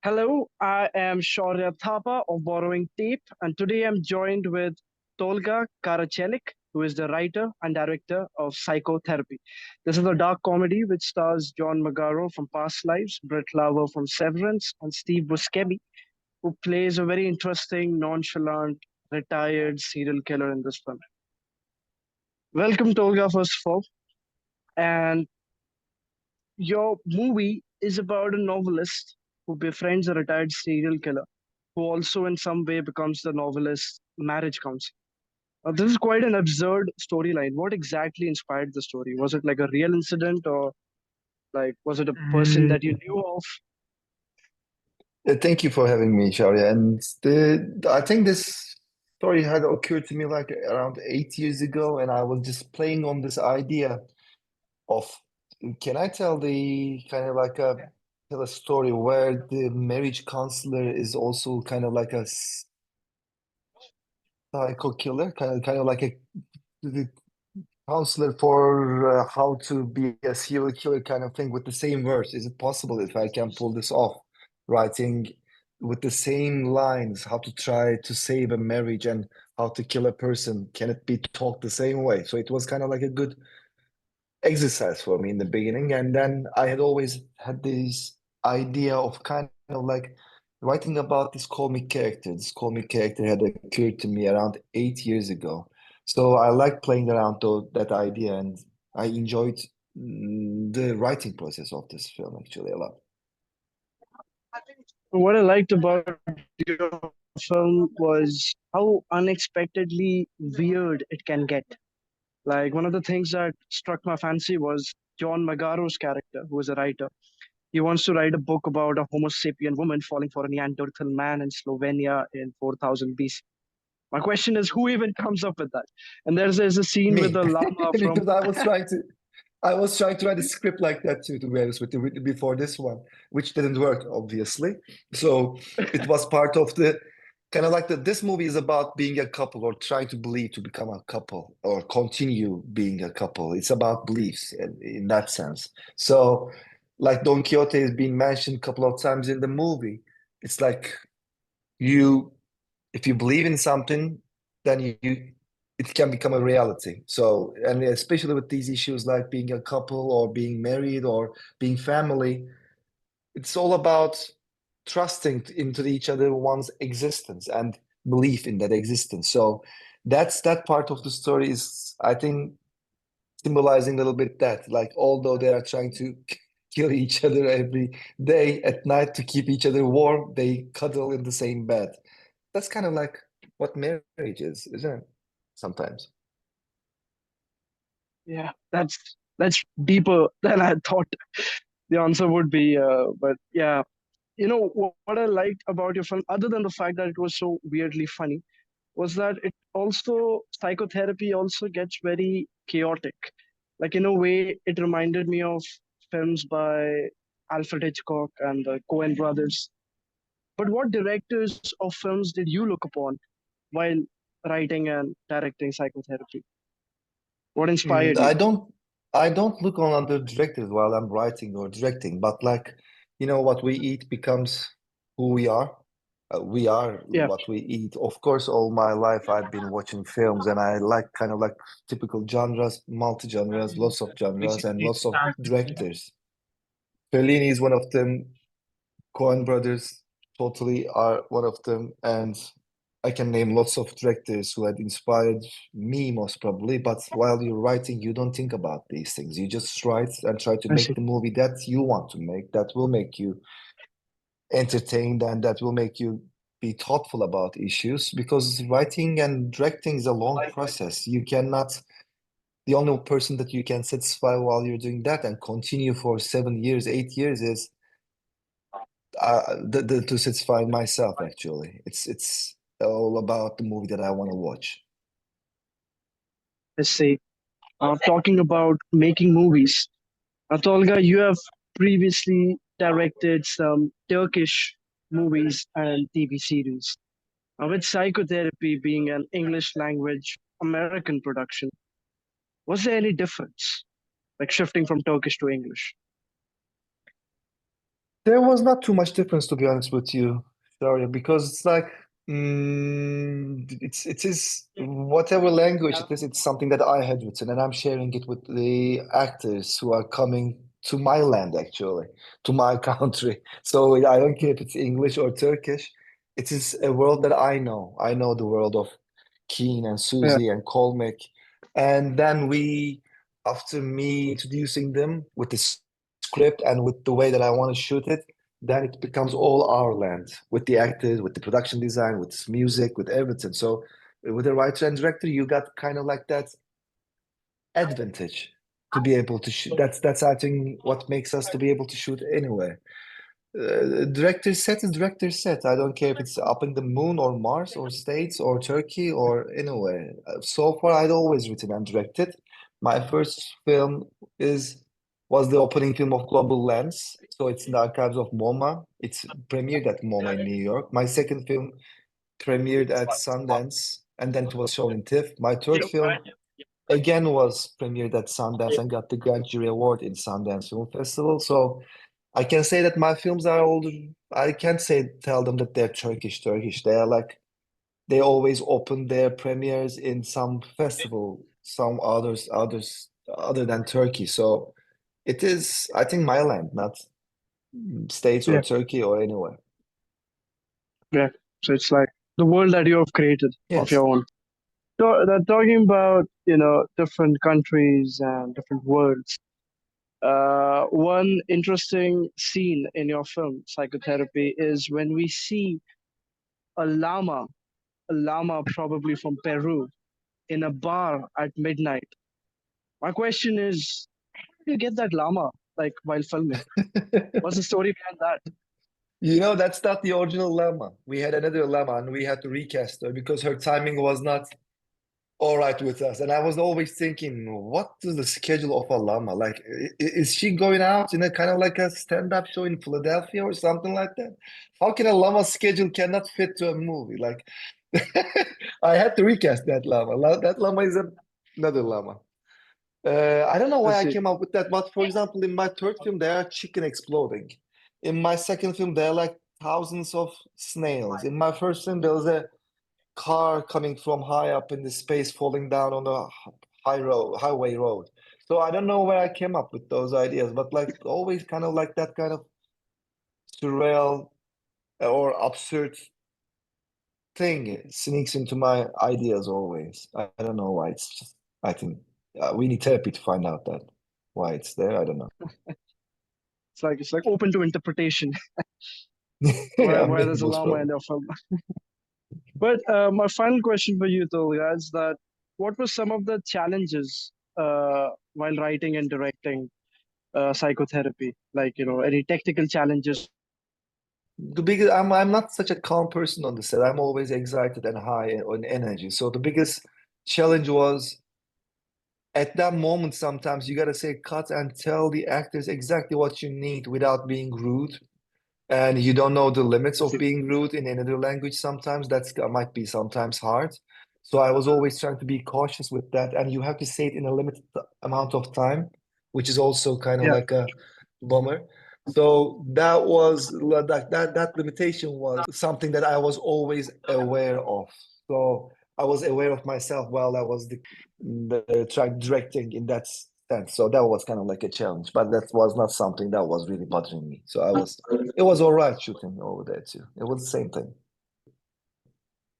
Hello, I am Shaurya Thapa of Borrowing Tape, and today I'm joined with Tolga Karachelik, who is the writer and director of Psychotherapy. This is a dark comedy which stars John Magaro from Past Lives, Brett Lauer from Severance, and Steve Buscemi, who plays a very interesting, nonchalant, retired serial killer in this film. Welcome, Tolga, first of all. And your movie is about a novelist who befriends a retired serial killer who also, in some way, becomes the novelist's marriage counselor. This is quite an absurd storyline. What exactly inspired the story? Was it like a real incident, or like was it a person Mm, that you knew of? Thank you for having me, Sharia. And I think this story had occurred to me like around 8 years ago, and I was just playing on this idea of can I tell the kind of like tell a story where the marriage counselor is also kind of like a psycho killer, kind of like a the counselor for how to be a serial killer kind of thing with the same words. Is it possible if I can pull this off? Writing with the same lines, how to try to save a marriage and how to kill a person. Can it be talked the same way? So it was kind of like a good exercise for me in the beginning. And then I had always had this idea of kind of like writing about this comic character. This comic character had occurred to me around 8 years ago. So I like playing around that idea, and I enjoyed the writing process of this film actually a lot. What I liked about your film was how unexpectedly weird it can get. Like one of the things that struck my fancy was John Magaro's character, who is a writer. He wants to write a book about a Homo sapien woman falling for a Neanderthal man in Slovenia in 4000 BC. My question is, who even comes up with that? And there's a scene with Me, the llama from. because I was trying to write a script like that too, to be honest with you, before this one, which didn't work, obviously. So it was part of the kind of like this movie is about being a couple or trying to believe to become a couple or continue being a couple. It's about beliefs in that sense. So, like Don Quixote is being mentioned a couple of times in the movie. It's like you if you believe in something, then you it can become a reality. So, and especially with these issues like being a couple or being married or being family, it's all about trusting into each other one's existence and belief in that existence. So that part of the story is, I think, symbolizing a little bit that, like, although they are trying to kill each other every day at night to keep each other warm, they cuddle in the same bed. That's kind of like what marriage is, isn't it? Sometimes. Yeah, that's deeper than I thought the answer would be. But yeah, what I liked about your film, other than the fact that it was so weirdly funny, was that it also psychotherapy also gets very chaotic. Like in a way, it reminded me of films by Alfred Hitchcock and the Coen brothers. But what directors of films did you look upon while writing and directing psychotherapy? What Mm, inspired I you? don't I don't look on other directors while I'm writing or directing, but like, what we eat becomes who we are. We are Yeah, what we eat. Of course, all my life I've been watching films, and I like kind of like typical genres, multi-genres, lots of genres, and lots of directors. Fellini is one of them. Coen brothers totally are one of them, and I can name lots of directors who had inspired me most probably. But while you're writing, you don't think about these things. You just write and try to I see. make the movie that you want to make, that will make you entertained and that will make you be thoughtful about issues. Because writing and directing is a long process. You cannot, the only person that you can satisfy while you're doing that and continue for 7 years, 8 years is to satisfy myself actually. It's all about the movie that I want to watch. I see. Talking about making movies, Tolga, you have previously directed some Turkish movies and TV series. With psychotherapy being an English language American production, was there any difference, like shifting from Turkish to English? There was not too much difference, to be honest with you, Daria, because it's like it is whatever language it is, it's something that I had written, and I'm sharing it with the actors who are coming to my land, actually, to my country. So I don't care if it's English or Turkish. It is a world that I know. I know the world of Keen and Yeah, Susie and Colmick, and then after me introducing them with the script and with the way that I want to shoot it, then it becomes all our land with the actors, with the production design, with music, with everything. So with a writer and director, you got kind of like that advantage to be able to shoot. That's I think what makes us to be able to shoot anywhere. Director's set is director's set. I don't care if it's up in the moon or Mars or States or Turkey or anywhere. So far, I'd always written and directed. My first film was the opening film of Global Lens. So it's in the archives of MoMA. It's premiered at MoMA in New York. My second film premiered at Sundance, and then it was shown in TIFF. My third film again was premiered at Sundance and got the Grand Jury Award in Sundance Film Festival. So I can say that my films are all, I can't tell them that they're Turkish. They are like they always open their premieres in some festival, some others other than Turkey. So it is, I think, my land, not States or yeah, Turkey or anywhere. yeah. So it's like the world that you have created of Yes. your own. So that talking about, different countries and different worlds. One interesting scene in your film, Psychotherapy, is when we see a llama probably from Peru, in a bar at midnight. My question is, how did you get that llama, like while filming? What's the story behind that? You know, that's not the original llama. We had another llama and we had to recast her because her timing was not all right with us. And I was always thinking, what is the schedule of a llama? Like, is she going out in a kind of like a stand-up show in Philadelphia or something like that? How can a llama schedule cannot fit to a movie? Like, I had to recast that llama. That llama is another llama. I don't know I why I see. came up with that, but for example, in my third film, there are chicken exploding. In my second film, there are like thousands of snails. In my first film, there was a car coming from high up in the space falling down on the highway road. So I don't know where I came up with those ideas, but like always kind of like that kind of surreal or absurd thing sneaks into my ideas always. I don't know why. It's just, I think we need therapy to find out that why it's there. I don't know. It's like open to interpretation. why Yeah, why maybe there's a most llama in probably. your film. But my final question for you, Tolga, is that what were some of the challenges while writing and directing Psychotherapy? Like, any technical challenges? The biggest, I'm not such a calm person on the set. I'm always excited and high on energy. So the biggest challenge was at that moment, sometimes you gotta say cut and tell the actors exactly what you need without being rude. And you don't know the limits I of see. being rude in another language sometimes. That might be sometimes hard. So I was always trying to be cautious with that. And you have to say it in a limited amount of time, which is also kind of Yeah, like a bummer. So that was that limitation was something that I was always aware of. So I was aware of myself while I was the track directing in that sense. So that was kind of like a challenge, but that was not something that was really bothering me. So it was all right shooting over there too. It was the same thing.